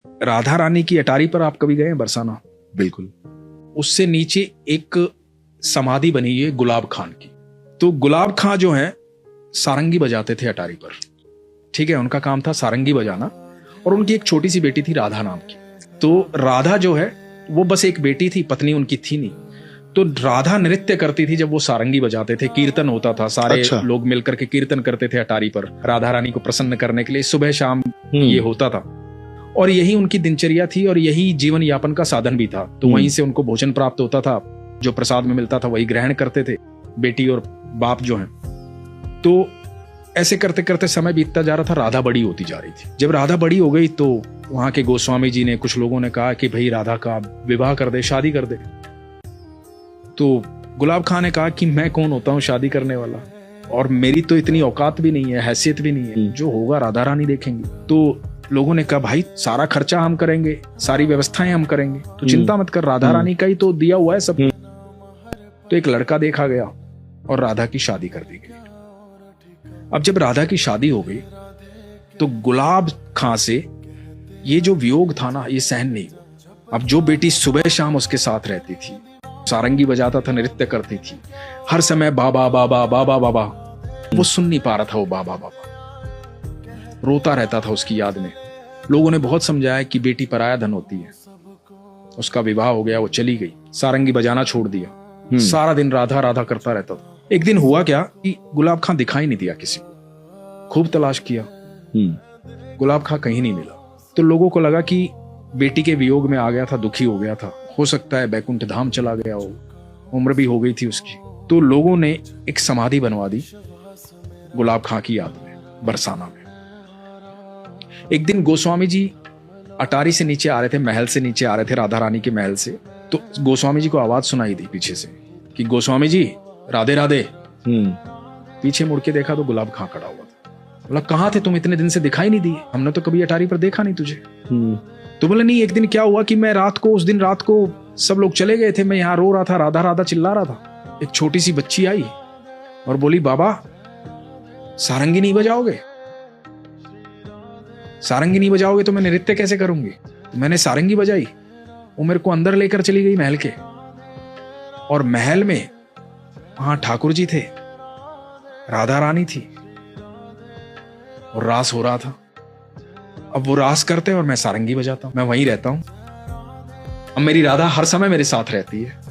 राधा रानी की अटारी पर आप कभी गए हैं बरसाना? बिल्कुल। उससे नीचे एक समाधि बनी है गुलाब खान की। तो गुलाब खां जो है सारंगी बजाते थे अटारी पर, ठीक है, उनका काम था सारंगी बजाना। और उनकी एक छोटी सी बेटी थी राधा नाम की। तो राधा जो है वो बस एक बेटी थी, पत्नी उनकी थी नहीं। तो राधा नृत्य करती थी जब वो सारंगी बजाते थे, कीर्तन होता था, सारे लोग मिलकर के कीर्तन करते थे अटारी पर राधा रानी को प्रसन्न करने के लिए, सुबह शाम ये होता था। और यही उनकी दिनचर्या थी और यही जीवन यापन का साधन भी था। तो वहीं से उनको भोजन प्राप्त होता था, जो प्रसाद में मिलता था वही ग्रहण करते थे बेटी और बाप जो हैं। तो ऐसे करते करते समय बीतता जा रहा था, राधा बड़ी होती जा रही थी। जब राधा बड़ी हो गई तो वहां के गोस्वामी जी ने, कुछ लोगों ने कहा कि भाई राधा का विवाह कर दे, शादी कर दे। तो गुलाब खां ने कहा कि मैं कौन होता हूँ शादी करने वाला, और मेरी तो इतनी औकात भी नहीं है, हैसियत भी नहीं है, जो होगा राधा रानी देखेंगे। तो लोगों ने कहा भाई सारा खर्चा हम करेंगे, सारी व्यवस्थाएं हम करेंगे, तो चिंता मत कर, राधा रानी का ही तो दिया हुआ है सब। तो एक लड़का देखा गया और राधा की शादी कर दी गई। अब जब राधा की शादी हो गई तो गुलाब खां से ये जो वियोग था ना, ये सहन नहीं हुआ। अब जो बेटी सुबह शाम उसके साथ रहती थी, सारंगी बजाता था, नृत्य करती थी, हर समय बाबा बाबा बाबा बाबा, वो सुन नहीं पा रहा था, वो बाबा बाबा रोता रहता था उसकी याद में। लोगों ने बहुत समझाया कि बेटी पराया धन होती है। उसका विवाह हो गया, वो चली गई, सारंगी बजाना छोड़ दिया, सारा दिन राधा राधा करता रहता था। एक दिन हुआ क्या कि गुलाब खां दिखाई नहीं दिया किसी को। खूब तलाश किया, गुलाब खां कहीं नहीं मिला। तो लोगों को लगा कि बेटी के वियोग में आ गया था, दुखी हो गया था, हो सकता है बैकुंठ धाम चला गया हो, उम्र भी हो गई थी उसकी। तो लोगों ने एक समाधि बनवा दी गुलाब खां की याद में बरसाना में। एक दिन गोस्वामी जी अटारी से नीचे आ रहे थे, महल से नीचे आ रहे थे, राधा रानी के महल से। तो गोस्वामी जी को आवाज सुनाई दी पीछे से कि गोस्वामी जी राधे राधे। पीछे मुड़ के देखा तो गुलाब खां खड़ा हुआ था। बोला कहाँ थे तुम, इतने दिन से दिखाई नहीं दिए, हमने तो कभी अटारी पर देखा नहीं तुझे। तो बोले नहीं, एक दिन क्या हुआ कि मैं रात को, उस दिन रात को सब लोग चले गए थे, मैं यहाँ रो रहा था, राधा राधा चिल्ला रहा था। एक छोटी सी बच्ची आई और बोली बाबा सारंगी नहीं बजाओगे, सारंगी नहीं बजाओगे तो मैं नृत्य कैसे करूंगी। तो मैंने सारंगी बजाई, वो मेरे को अंदर लेकर चली गई महल के, और महल में वहां ठाकुर जी थे, राधा रानी थी और रास हो रहा था। अब वो रास करते और मैं सारंगी बजाता हूं, मैं वहीं रहता हूं। अब मेरी राधा हर समय मेरे साथ रहती है।